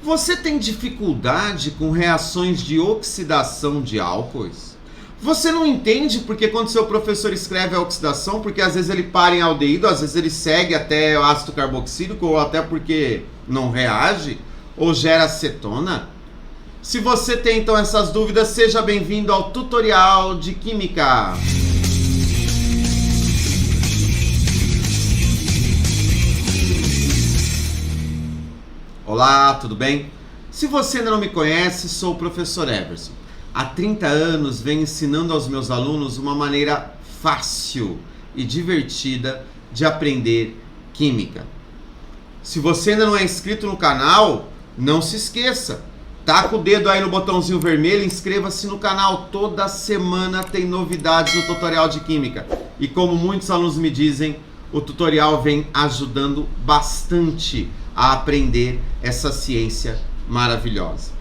Você tem dificuldade com reações de oxidação de álcoois? Você não entende porque quando seu professor escreve a oxidação, porque às vezes ele para em aldeído, às vezes ele segue até o ácido carboxílico, ou até porque não reage, ou gera acetona? Se você tem então essas dúvidas, seja bem-vindo ao tutorial de Química. Olá, tudo bem? Se você ainda não me conhece, sou o professor Everson. Há 30 anos venho ensinando aos meus alunos uma maneira fácil e divertida de aprender Química. Se você ainda não é inscrito no canal, não se esqueça. Taca o dedo aí no botãozinho vermelho e inscreva-se no canal. Toda semana tem novidades no tutorial de Química. E como muitos alunos me dizem, o tutorial vem ajudando bastante a aprender essa ciência maravilhosa.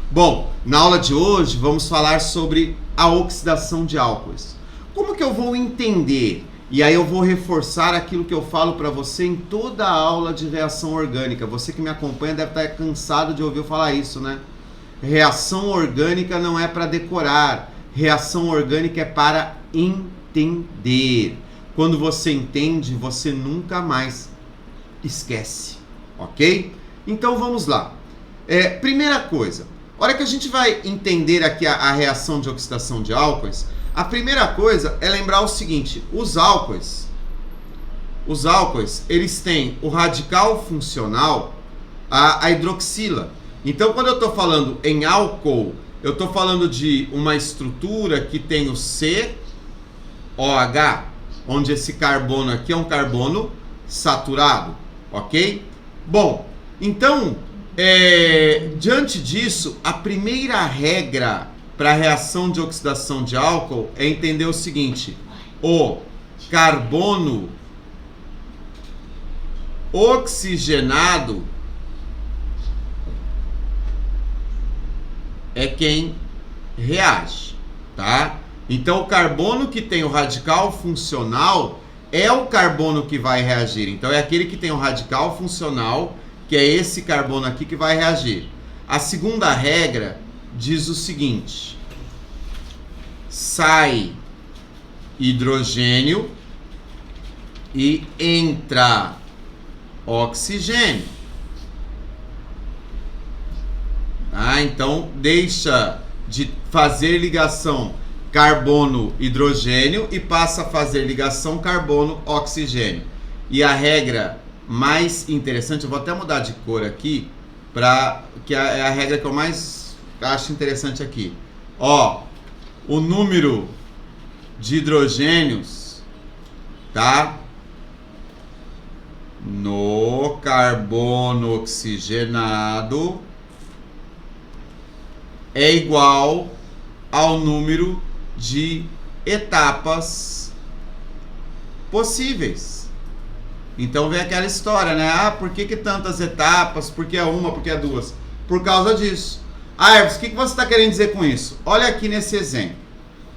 Bom, na aula de hoje vamos falar sobre a oxidação de álcoois. Como que eu vou entender? E aí eu vou reforçar aquilo que eu falo para você em toda a aula de reação orgânica. Você que me acompanha deve estar cansado de ouvir eu falar isso, né? Reação orgânica não é para decorar. Reação orgânica é para entender. Quando você entende, você nunca mais esquece. Ok? Então vamos lá. Primeira coisa, a hora que a gente vai entender aqui a reação de oxidação de álcoois, a primeira coisa é lembrar o seguinte: os álcoois, eles têm o radical funcional, a hidroxila. Então quando eu estou falando em álcool, eu estou falando de uma estrutura que tem o COH, onde esse carbono aqui é um carbono saturado, ok? Bom, então, diante disso, a primeira regra para a reação de oxidação de álcool é entender o seguinte: o carbono oxigenado é quem reage, tá? Então, o carbono que tem o radical funcional é o carbono que vai reagir. Então, é aquele que tem o radical funcional, que é esse carbono aqui que vai reagir. A segunda regra diz o seguinte: sai hidrogênio e entra oxigênio. Tá? Então, deixa de fazer ligação carbono-hidrogênio e passa a fazer ligação carbono-oxigênio. E a regra mais interessante, eu vou até mudar de cor aqui, que é a regra que eu mais acho interessante aqui. Ó, o número de hidrogênios, tá? No carbono oxigenado é igual ao número de etapas possíveis. Então vem aquela história, né? Ah, por que tantas etapas? Por que uma? Por que duas? Por causa disso. Ah, Herves, o que você está querendo dizer com isso? Olha aqui nesse exemplo,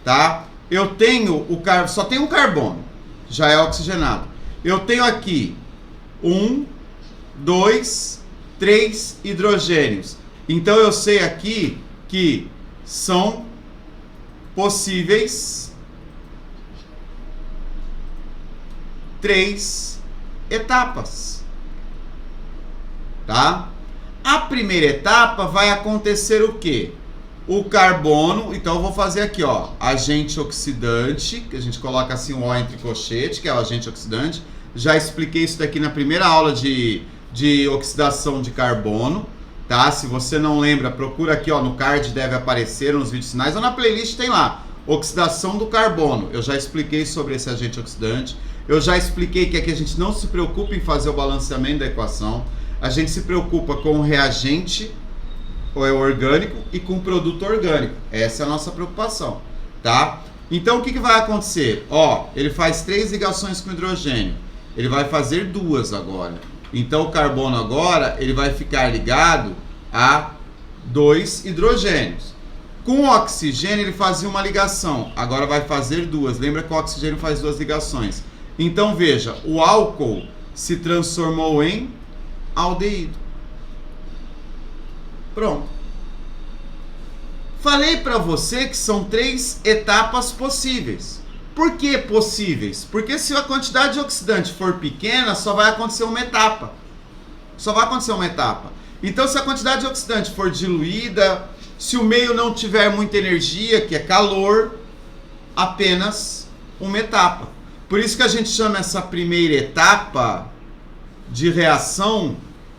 tá? Eu tenho só tem um carbono, já é oxigenado. Eu tenho aqui 1, 2, 3 hidrogênios. Então eu sei aqui que são possíveis 3 etapas, tá? A primeira etapa vai acontecer o quê? O carbono, então eu vou fazer aqui, ó, agente oxidante, que a gente coloca assim um O entre colchete, que é o agente oxidante. Já expliquei isso daqui na primeira aula de oxidação de carbono, tá? Se você não lembra, procura aqui, ó, no card deve aparecer nos vídeos finais, ou na playlist tem lá, oxidação do carbono. Eu já expliquei sobre esse agente oxidante. Eu já expliquei que aqui a gente não se preocupa em fazer o balanceamento da equação. A gente se preocupa com o reagente orgânico e com o produto orgânico. Essa é a nossa preocupação, tá? Então o que vai acontecer? Ó, ele faz 3 ligações com hidrogênio. Ele vai fazer 2 agora. Então o carbono agora ele vai ficar ligado a 2 hidrogênios. Com o oxigênio ele fazia uma ligação. Agora vai fazer 2. Lembra que o oxigênio faz 2 ligações. Então veja, o álcool se transformou em aldeído. Pronto. Falei para você que são 3 etapas possíveis. Por que possíveis? Porque se a quantidade de oxidante for pequena, só vai acontecer uma etapa. Só vai acontecer uma etapa. Então, se a quantidade de oxidante for diluída, se o meio não tiver muita energia, que é calor, apenas uma etapa. Por isso que a gente chama essa primeira etapa de reação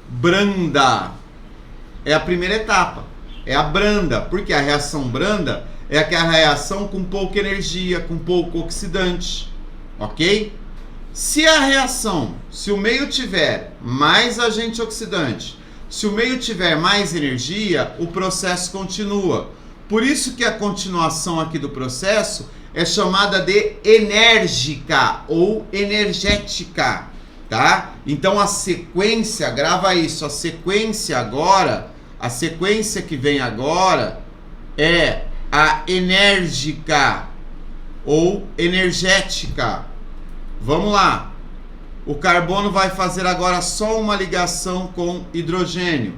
branda. É a primeira etapa. É a branda. Porque a reação branda é aquela reação com pouca energia, com pouco oxidante. Ok? Se a reação, se o meio tiver mais agente oxidante, se o meio tiver mais energia, o processo continua. Por isso que a continuação aqui do processo é chamada de enérgica ou energética, tá? Então a sequência, grava isso, a sequência agora, a sequência que vem agora é a enérgica ou energética. Vamos lá. O carbono vai fazer agora só uma ligação com hidrogênio.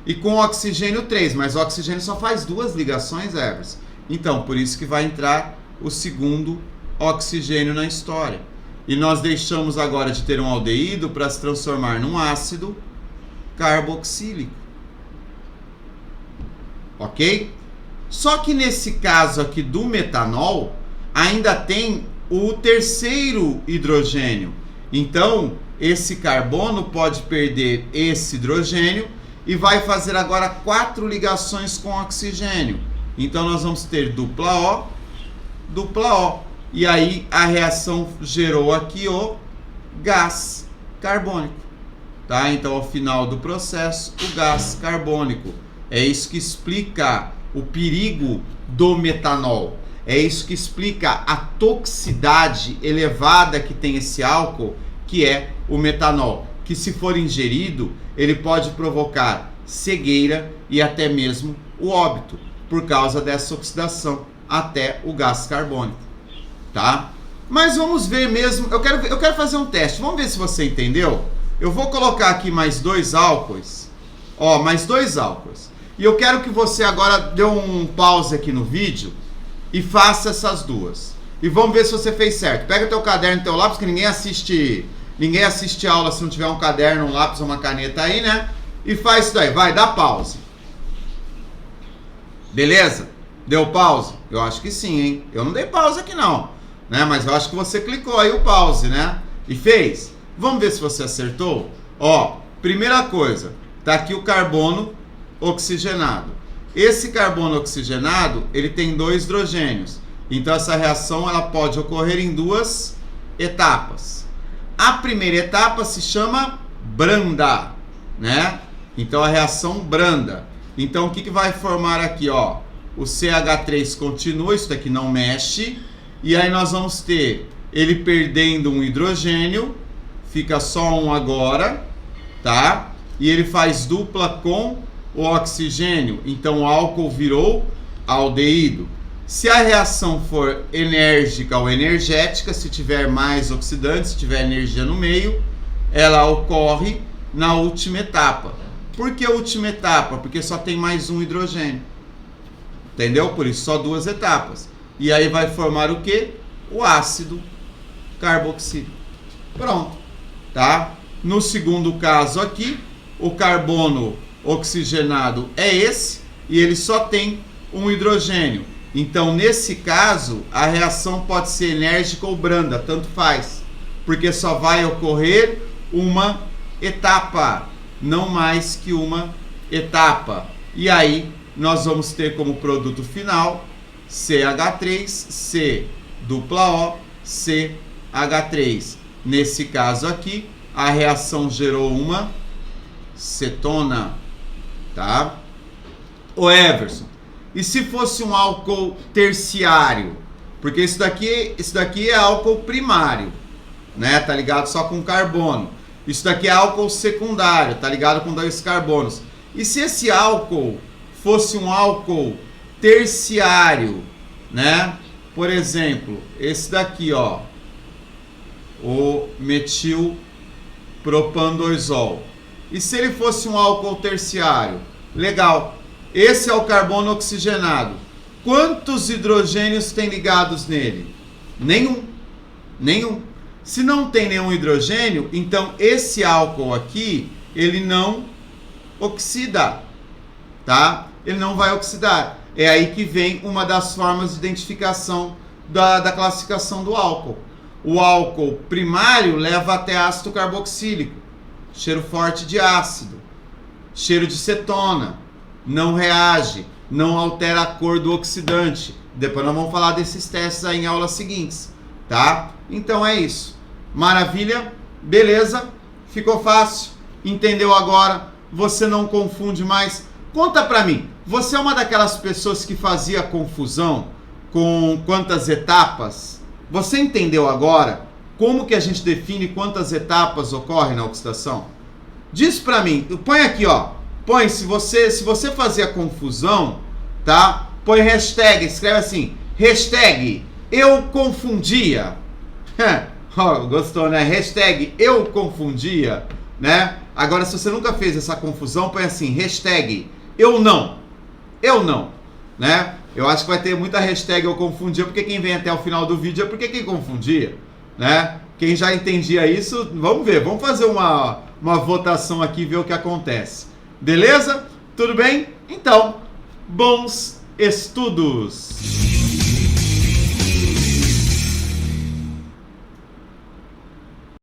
E com oxigênio 3, mas o oxigênio só faz 2 ligações, Everson. Então, por isso que vai entrar o segundo oxigênio na história. E nós deixamos agora de ter um aldeído para se transformar num ácido carboxílico. Ok? Só que nesse caso aqui do metanol, ainda tem o terceiro hidrogênio. Então, esse carbono pode perder esse hidrogênio e vai fazer agora 4 ligações com oxigênio. Então, nós vamos ter dupla O, dupla O. E aí, a reação gerou aqui o gás carbônico. Tá? Então, ao final do processo, o gás carbônico. É isso que explica o perigo do metanol. É isso que explica a toxicidade elevada que tem esse álcool, que é o metanol. Que se for ingerido, ele pode provocar cegueira e até mesmo o óbito, por causa dessa oxidação até o gás carbônico. Tá? Mas vamos ver mesmo, eu quero fazer um teste, vamos ver se você entendeu. Eu vou colocar aqui mais 2 álcoois, ó, mais 2 álcoois. E eu quero que você agora dê um pause aqui no vídeo e faça essas 2. E vamos ver se você fez certo. Pega teu caderno e teu lápis, que ninguém assiste aula se não tiver um caderno, um lápis ou uma caneta aí, né? E faz isso daí, vai, dá pause. Beleza? Deu pause? Eu acho que sim, hein? Eu não dei pause aqui não, né? Mas eu acho que você clicou aí o pause, né? E fez? Vamos ver se você acertou? Ó, primeira coisa, tá aqui o carbono oxigenado. Esse carbono oxigenado, ele tem 2 hidrogênios. Então essa reação ela pode ocorrer em 2 etapas. A primeira etapa se chama branda, né? Então a reação branda. Então o que vai formar aqui, ó? O CH3 continua, isso daqui não mexe. E aí nós vamos ter ele perdendo um hidrogênio, fica só um agora, tá? E ele faz dupla com o oxigênio, então o álcool virou aldeído. Se a reação for enérgica ou energética, se tiver mais oxidante, se tiver energia no meio, ela ocorre na última etapa. Por que a última etapa? Porque só tem mais um hidrogênio. Entendeu? Por isso só 2 etapas. E aí vai formar o quê? O ácido carboxílico. Pronto. Tá? No segundo caso aqui, o carbono oxigenado é esse e ele só tem um hidrogênio. Então, nesse caso, a reação pode ser enérgica ou branda, tanto faz, porque só vai ocorrer uma etapa, não mais que uma etapa. E aí, nós vamos ter como produto final CH3, C, dupla O, CH3. Nesse caso aqui, a reação gerou uma cetona, tá? Ô Everson, e se fosse um álcool terciário? Porque isso daqui é álcool primário, né? Tá ligado só com carbono. Isso daqui é álcool secundário, tá ligado com 2 carbonos. E se esse álcool fosse um álcool terciário, né? Por exemplo, esse daqui, ó, o metilpropandozol. E se ele fosse um álcool terciário? Legal. Esse é o carbono oxigenado. Quantos hidrogênios tem ligados nele? Nenhum. Nenhum. Se não tem nenhum hidrogênio, então esse álcool aqui, ele não oxida, tá? Ele não vai oxidar. É aí que vem uma das formas de identificação da classificação do álcool. O álcool primário leva até ácido carboxílico, cheiro forte de ácido, cheiro de cetona, não reage, não altera a cor do oxidante. Depois nós vamos falar desses testes aí em aulas seguintes, tá? Então é isso. Maravilha? Beleza? Ficou fácil? Entendeu agora? Você não confunde mais? Conta pra mim, você é uma daquelas pessoas que fazia confusão com quantas etapas? Você entendeu agora como que a gente define quantas etapas ocorrem na oxidação? Diz pra mim, põe aqui, ó. Põe, se você fazia confusão, tá? Põe hashtag, escreve assim, hashtag eu confundia. Oh, gostou, né? Hashtag eu confundia, né? Agora, se você nunca fez essa confusão, põe assim, hashtag eu não, né? Eu acho que vai ter muita hashtag eu confundia, porque quem vem até o final do vídeo é porque quem confundia, né? Quem já entendia isso, vamos ver, vamos fazer uma votação aqui e ver o que acontece. Beleza? Tudo bem? Então, bons estudos!